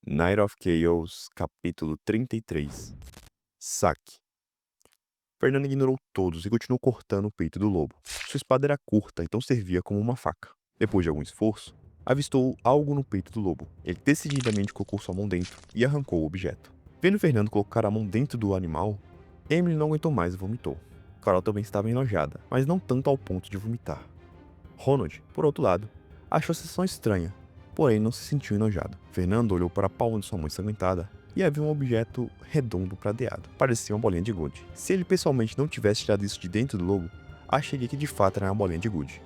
Night of Chaos, capítulo 33. Saque. Fernando ignorou todos e continuou cortando o peito do lobo. Sua espada era curta, então servia como uma faca. Depois de algum esforço, avistou algo no peito do lobo. Ele decididamente colocou sua mão dentro e arrancou o objeto. Vendo Fernando colocar a mão dentro do animal, Emily não aguentou mais e vomitou. Carol também estava enojada, mas não tanto ao ponto de vomitar. Ronald, por outro lado, achou a sensação estranha, porém não se sentiu enojado. Fernando olhou para a palma de sua mão ensanguentada e havia um objeto redondo prateado. Parecia uma bolinha de gude. Se ele pessoalmente não tivesse tirado isso de dentro do lobo, acharia que de fato era uma bolinha de gude.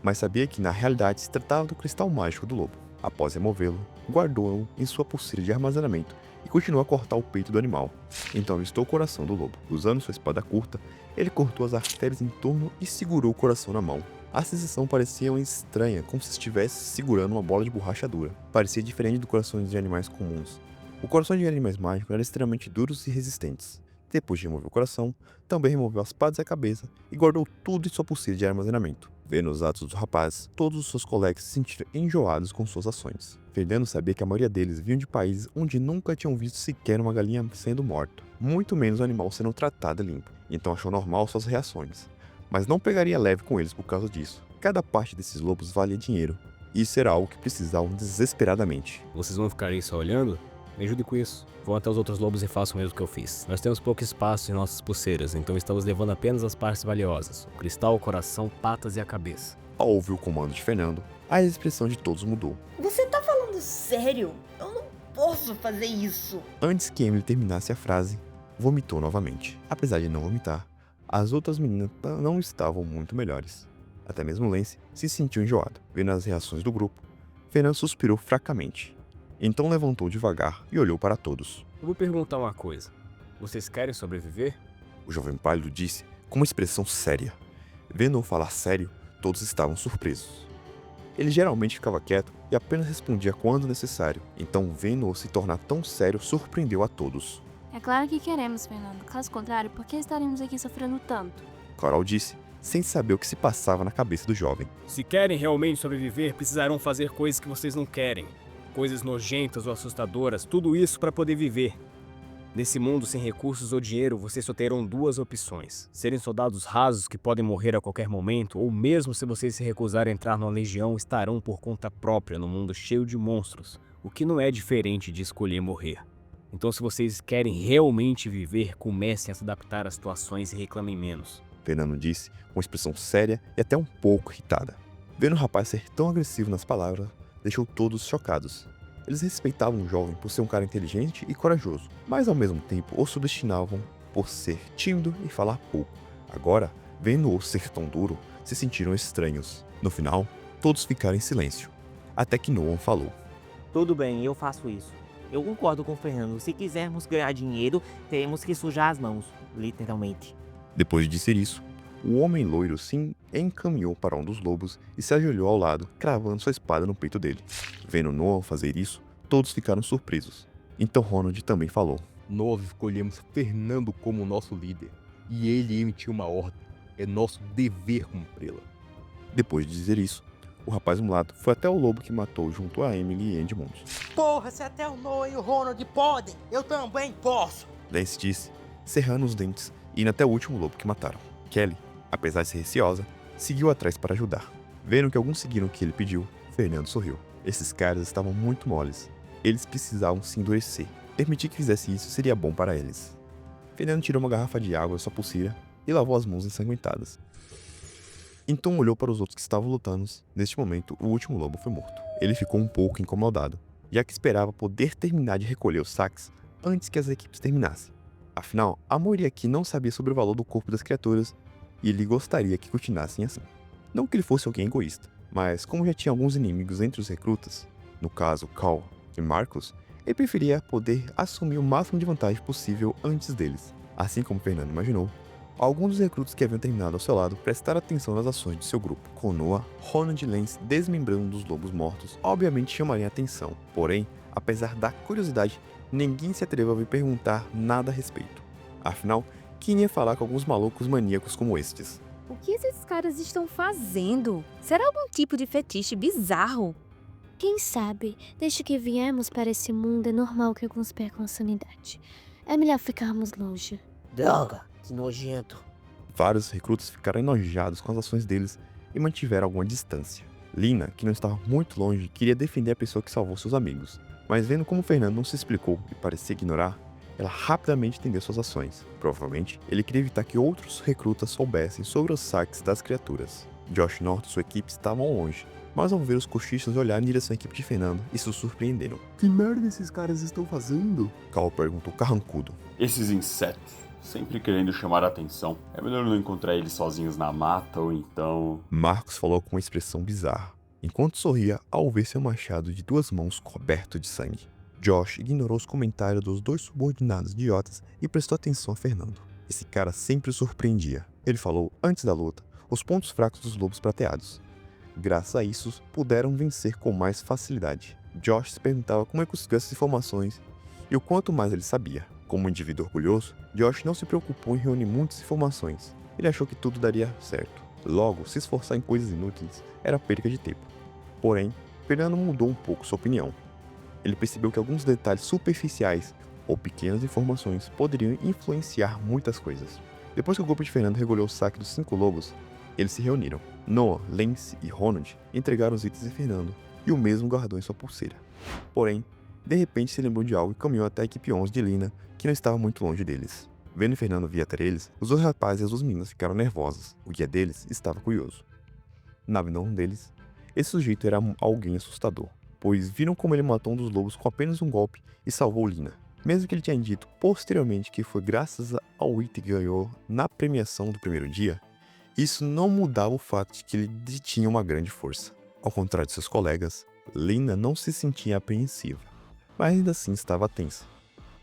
Mas sabia que na realidade se tratava do cristal mágico do lobo. Após removê-lo, guardou-o em sua pulseira de armazenamento e continuou a cortar o peito do animal. Então avistou o coração do lobo. Usando sua espada curta, ele cortou as artérias em torno e segurou o coração na mão. A sensação parecia estranha, como se estivesse segurando uma bola de borracha dura. Parecia diferente do coração de animais comuns. O coração de animais mágicos era extremamente duros e resistentes. Depois de remover o coração, também removeu as patas e a cabeça e guardou tudo em sua pulseira de armazenamento. Vendo os atos do rapaz, todos os seus colegas se sentiram enjoados com suas ações. Fernando sabia que a maioria deles vinham de países onde nunca tinham visto sequer uma galinha sendo morta, muito menos um animal sendo tratado e limpo, então achou normal suas reações. Mas não pegaria leve com eles por causa disso. Cada parte desses lobos valia dinheiro, e isso era algo que precisavam desesperadamente. Vocês vão ficar aí só olhando? Me ajude com isso. Vão até os outros lobos e façam o mesmo que eu fiz. Nós temos pouco espaço em nossas pulseiras, então estamos levando apenas as partes valiosas: o cristal, o coração, patas e a cabeça. Ao ouvir o comando de Fernando, a expressão de todos mudou. Você tá falando sério? Eu não posso fazer isso. Antes que Emily terminasse a frase, vomitou novamente. Apesar de não vomitar, as outras meninas não estavam muito melhores. Até mesmo Lance se sentiu enjoado. Vendo as reações do grupo, Fernando suspirou fracamente. Então levantou devagar e olhou para todos. Eu vou perguntar uma coisa. Vocês querem sobreviver? O jovem pálido disse com uma expressão séria. Vendo-o falar sério, todos estavam surpresos. Ele geralmente ficava quieto e apenas respondia quando necessário. Então, vendo-o se tornar tão sério, surpreendeu a todos. É claro que queremos, Fernando. Caso contrário, por que estaremos aqui sofrendo tanto? Carol disse, sem saber o que se passava na cabeça do jovem. Se querem realmente sobreviver, precisarão fazer coisas que vocês não querem. Coisas nojentas ou assustadoras, tudo isso para poder viver. Nesse mundo sem recursos ou dinheiro, vocês só terão duas opções: serem soldados rasos que podem morrer a qualquer momento, ou mesmo se vocês se recusarem a entrar numa legião, estarão por conta própria no mundo cheio de monstros, o que não é diferente de escolher morrer. Então, se vocês querem realmente viver, comecem a se adaptar às situações e reclamem menos. Fernando disse, com expressão séria e até um pouco irritada. Vendo o rapaz ser tão agressivo nas palavras, deixou todos chocados. Eles respeitavam o jovem por ser um cara inteligente e corajoso, mas ao mesmo tempo o subestimavam por ser tímido e falar pouco. Agora, vendo-o ser tão duro, se sentiram estranhos. No final, todos ficaram em silêncio, até que Noam falou. Tudo bem, eu faço isso. Eu concordo com o Fernando. Se quisermos ganhar dinheiro, temos que sujar as mãos, literalmente. Depois de dizer isso, o homem loiro se encaminhou para um dos lobos e se ajoelhou ao lado, cravando sua espada no peito dele. Vendo Noah fazer isso, todos ficaram surpresos. Então Ronald também falou. Nós escolhemos Fernando como nosso líder, e ele emitiu uma ordem. É nosso dever cumpri-la. Depois de dizer isso, o rapaz mulato foi até o lobo que matou junto a Emily e Edmund. Porra, se até o Noah e o Ronald podem, eu também posso. Lance disse, cerrando os dentes e indo até o último lobo que mataram. Kelly, apesar de ser receosa, seguiu atrás para ajudar. Vendo que alguns seguiram o que ele pediu, Fernando sorriu. Esses caras estavam muito moles. Eles precisavam se endurecer. Permitir que fizesse isso seria bom para eles. Fernando tirou uma garrafa de água da sua pulseira e lavou as mãos ensanguentadas. Então olhou para os outros que estavam lutando. Neste momento, o último lobo foi morto. Ele ficou um pouco incomodado, já que esperava poder terminar de recolher os saques antes que as equipes terminassem. Afinal, a maioria aqui não sabia sobre o valor do corpo das criaturas e ele gostaria que continuassem assim. Não que ele fosse alguém egoísta, mas como já tinha alguns inimigos entre os recrutas, no caso Cal e Marcus, ele preferia poder assumir o máximo de vantagem possível antes deles. Assim como Fernando imaginou, alguns dos recrutas que haviam terminado ao seu lado prestaram atenção nas ações de seu grupo. Com Noah, Ronald e Lance desmembrando dos lobos mortos, obviamente chamariam atenção. Porém, apesar da curiosidade, ninguém se atreveu a vir perguntar nada a respeito. Afinal, quem ia falar com alguns malucos maníacos como estes? O que esses caras estão fazendo? Será algum tipo de fetiche bizarro? Quem sabe, desde que viemos para esse mundo é normal que alguns percam a sanidade. É melhor ficarmos longe. Droga, que nojento. Vários recrutas ficaram enojados com as ações deles e mantiveram alguma distância. Lina, que não estava muito longe, queria defender a pessoa que salvou seus amigos, mas vendo como Fernando não se explicou e parecia ignorar, ela rapidamente entendeu suas ações. Provavelmente, ele queria evitar que outros recrutas soubessem sobre os saques das criaturas. Josh Norton e sua equipe estavam longe, mas ao ver os cochichos olharem em direção à equipe de Fernando, isso surpreenderam. Que merda esses caras estão fazendo? Cal perguntou carrancudo. Esses insetos, sempre querendo chamar a atenção. É melhor não encontrar eles sozinhos na mata ou então... Marcos falou com uma expressão bizarra, enquanto sorria ao ver seu machado de 2 mãos coberto de sangue. Josh ignorou os comentários dos 2 subordinados idiotas e prestou atenção a Fernando. Esse cara sempre o surpreendia. Ele falou, antes da luta, os pontos fracos dos lobos prateados. Graças a isso, puderam vencer com mais facilidade. Josh se perguntava como ele conseguiu essas informações e o quanto mais ele sabia. Como um indivíduo orgulhoso, Josh não se preocupou em reunir muitas informações. Ele achou que tudo daria certo. Logo, se esforçar em coisas inúteis era perda de tempo. Porém, Fernando mudou um pouco sua opinião. Ele percebeu que alguns detalhes superficiais ou pequenas informações poderiam influenciar muitas coisas. Depois que o grupo de Fernando regulou o saque dos 5 lobos, eles se reuniram. Noah, Lance e Ronald entregaram os itens a Fernando e o mesmo guardou em sua pulseira. Porém, de repente se lembrou de algo e caminhou até a equipe 11 de Lina, que não estava muito longe deles. Vendo Fernando vir até eles, os 2 rapazes e as 2 meninas ficaram nervosos. O guia deles estava curioso. Na visão deles, esse sujeito era alguém assustador, pois viram como ele matou um dos lobos com apenas um golpe e salvou Lina. Mesmo que ele tinha dito posteriormente que foi graças ao item que ganhou na premiação do primeiro dia, isso não mudava o fato de que ele detinha uma grande força. Ao contrário de seus colegas, Lina não se sentia apreensiva, mas ainda assim estava tensa.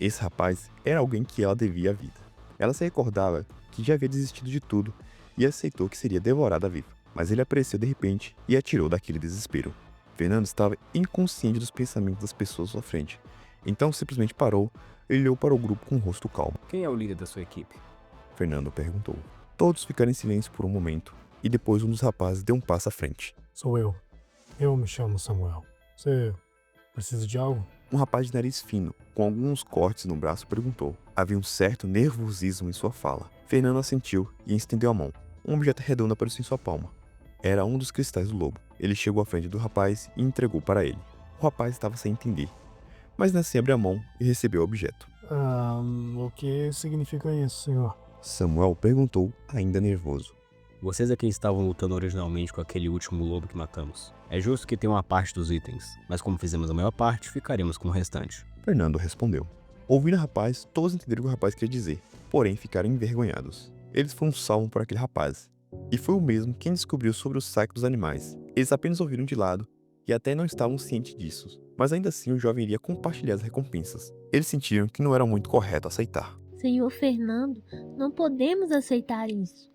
Esse rapaz era alguém que ela devia a vida. Ela se recordava que já havia desistido de tudo e aceitou que seria devorada viva, mas ele apareceu de repente e atirou daquele desespero. Fernando estava inconsciente dos pensamentos das pessoas à sua frente, então simplesmente parou e olhou para o grupo com o rosto calmo. Quem é o líder da sua equipe? Fernando perguntou. Todos ficaram em silêncio por um momento e depois um dos rapazes deu um passo à frente. Sou eu. Eu me chamo Samuel. Você precisa de algo? Um rapaz de nariz fino, com alguns cortes no braço, perguntou. Havia um certo nervosismo em sua fala. Fernando assentiu e estendeu a mão. Um objeto redondo apareceu em sua palma. Era um dos cristais do lobo. Ele chegou à frente do rapaz e entregou para ele. O rapaz estava sem entender, mas assim abriu a mão e recebeu o objeto. O que significa isso, senhor? Samuel perguntou, ainda nervoso. Vocês é quem estavam lutando originalmente com aquele último lobo que matamos. É justo que tenha uma parte dos itens, mas como fizemos a maior parte, ficaremos com o restante. Fernando respondeu. Ouvindo o rapaz, todos entenderam o que o rapaz queria dizer, porém ficaram envergonhados. Eles foram salvos por aquele rapaz, e foi o mesmo quem descobriu sobre o saque dos animais. Eles apenas ouviram de lado e até não estavam cientes disso, mas ainda assim o jovem iria compartilhar as recompensas. Eles sentiram que não era muito correto aceitar. Senhor Fernando, não podemos aceitar isso.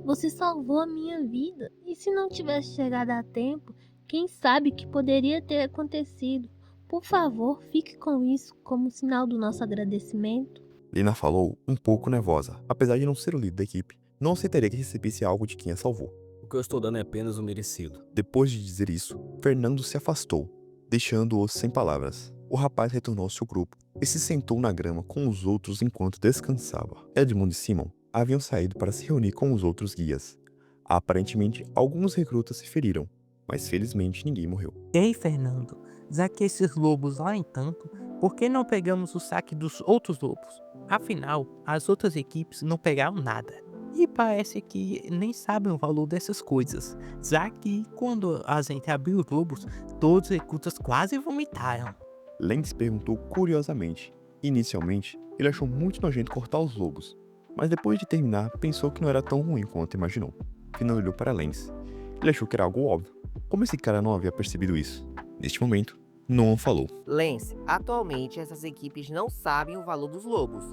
Você salvou a minha vida, e se não tivesse chegado a tempo, quem sabe que poderia ter acontecido. Por favor, fique com isso como sinal do nosso agradecimento. Lina falou, um pouco nervosa. Apesar de não ser o líder da equipe, não aceitaria que recebesse algo de quem a salvou. O que eu estou dando é apenas o merecido. Depois de dizer isso, Fernando se afastou, deixando-os sem palavras. O rapaz retornou ao seu grupo e se sentou na grama com os outros enquanto descansava. Edmund e Simon haviam saído para se reunir com os outros guias. Aparentemente, alguns recrutas se feriram, mas felizmente ninguém morreu. Ei, Fernando, já que esses lobos lá em tanto, por que não pegamos o saque dos outros lobos? Afinal, as outras equipes não pegaram nada. E parece que nem sabem o valor dessas coisas, já que quando a gente abriu os lobos, todos os recrutas quase vomitaram. Lance perguntou curiosamente. Inicialmente, ele achou muito nojento cortar os lobos, mas depois de terminar, pensou que não era tão ruim quanto imaginou. Fernando olhou para Lance. Ele achou que era algo óbvio. Como esse cara não havia percebido isso? Neste momento, Noah falou. Lance, atualmente essas equipes não sabem o valor dos lobos.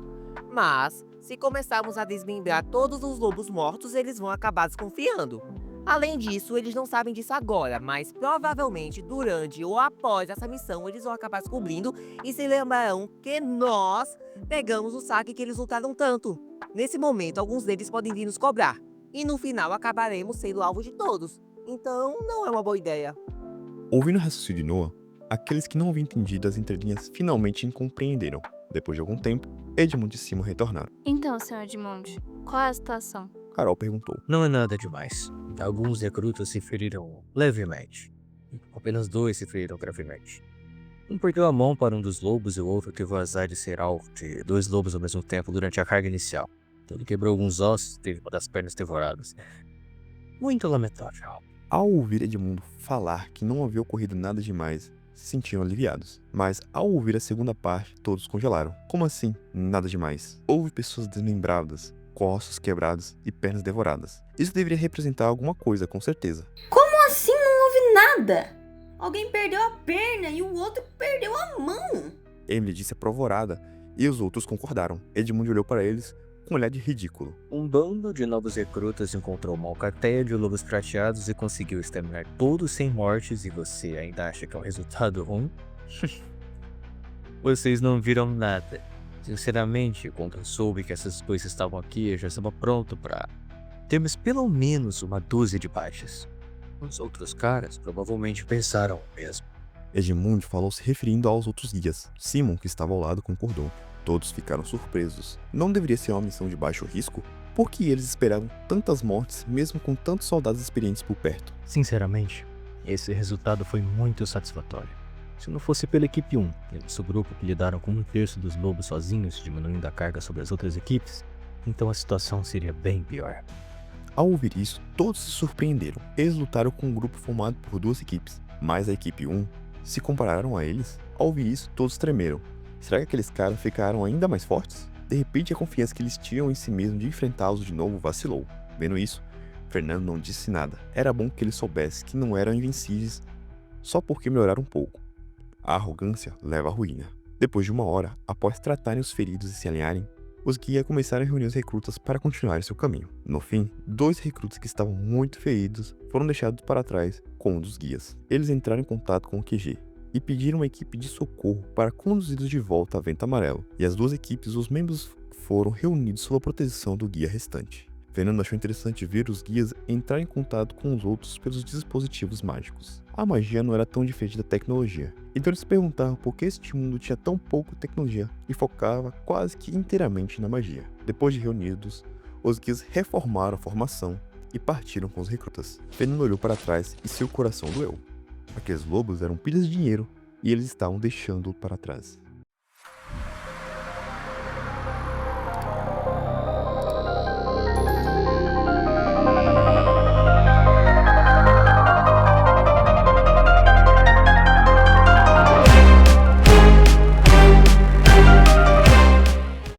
Mas, se começarmos a desmembrar todos os lobos mortos, eles vão acabar desconfiando. Além disso, eles não sabem disso agora, mas provavelmente durante ou após essa missão eles vão acabar descobrindo e se lembrarão que nós pegamos o saque que eles lutaram tanto. Nesse momento, alguns deles podem vir nos cobrar, e no final acabaremos sendo alvo de todos. Então, não é uma boa ideia. Ouvindo o raciocínio de Noah, aqueles que não haviam entendido as entrelinhas finalmente compreenderam. Depois de algum tempo, Edmund e Simon retornaram. Então, Sr. Edmund, qual é a situação? Carol perguntou. Não é nada demais. Alguns recrutas se feriram levemente. Apenas 2 se feriram gravemente. Um perdeu a mão para um dos lobos e o outro teve o azar de ser alvo de 2 lobos ao mesmo tempo durante a carga inicial. Então ele quebrou alguns ossos e teve uma das pernas devoradas. Muito lamentável. Ao ouvir Edmundo falar que não havia ocorrido nada demais, se sentiam aliviados. Mas ao ouvir a segunda parte, todos congelaram. Como assim? Nada demais. Houve pessoas desmembradas, com ossos quebrados e pernas devoradas. Isso deveria representar alguma coisa, com certeza. Como assim não houve nada? Alguém perdeu a perna e o outro perdeu a mão. Emily disse apavorada e os outros concordaram. Edmund olhou para eles com um olhar de ridículo. Um bando de novos recrutas encontrou uma alcateia de lobos prateados e conseguiu exterminar todos sem mortes e você ainda acha que é um resultado ruim? Vocês não viram nada. Sinceramente, quando eu soube que essas coisas estavam aqui, eu já estava pronto para termos pelo menos uma dúzia de baixas. Os outros caras provavelmente pensaram o mesmo. Edmund falou se referindo aos outros guias. Simon, que estava ao lado, concordou. Todos ficaram surpresos. Não deveria ser uma missão de baixo risco? Por que eles esperavam tantas mortes, mesmo com tantos soldados experientes por perto? Sinceramente, esse resultado foi muito satisfatório. Se não fosse pela equipe 1 e nosso grupo que lidaram com 1/3 dos lobos sozinhos, diminuindo a carga sobre as outras equipes, então a situação seria bem pior. Ao ouvir isso, todos se surpreenderam. Eles lutaram com um grupo formado por 2 equipes, mas a equipe 1 se compararam a eles. Ao ouvir isso, todos tremeram. Será que aqueles caras ficaram ainda mais fortes? De repente, a confiança que eles tinham em si mesmo de enfrentá-los de novo vacilou. Vendo isso, Fernando não disse nada. Era bom que ele soubesse que não eram invencíveis só porque melhoraram um pouco. A arrogância leva à ruína. Depois de 1 hora, após tratarem os feridos e se alinharem, os guias começaram a reunir os recrutas para continuarem seu caminho. No fim, 2 recrutas que estavam muito feridos foram deixados para trás com um dos guias. Eles entraram em contato com o QG e pediram uma equipe de socorro para conduzi-los de volta a Vento Amarelo. E as 2 equipes, os membros foram reunidos sob a proteção do guia restante. Fernando achou interessante ver os guias entrar em contato com os outros pelos dispositivos mágicos. A magia não era tão diferente da tecnologia, então eles se perguntavam por que este mundo tinha tão pouco tecnologia e focava quase que inteiramente na magia. Depois de reunidos, os guias reformaram a formação e partiram com os recrutas. Fernando olhou para trás e seu coração doeu. Aqueles lobos eram pilhas de dinheiro e eles estavam deixando-o para trás.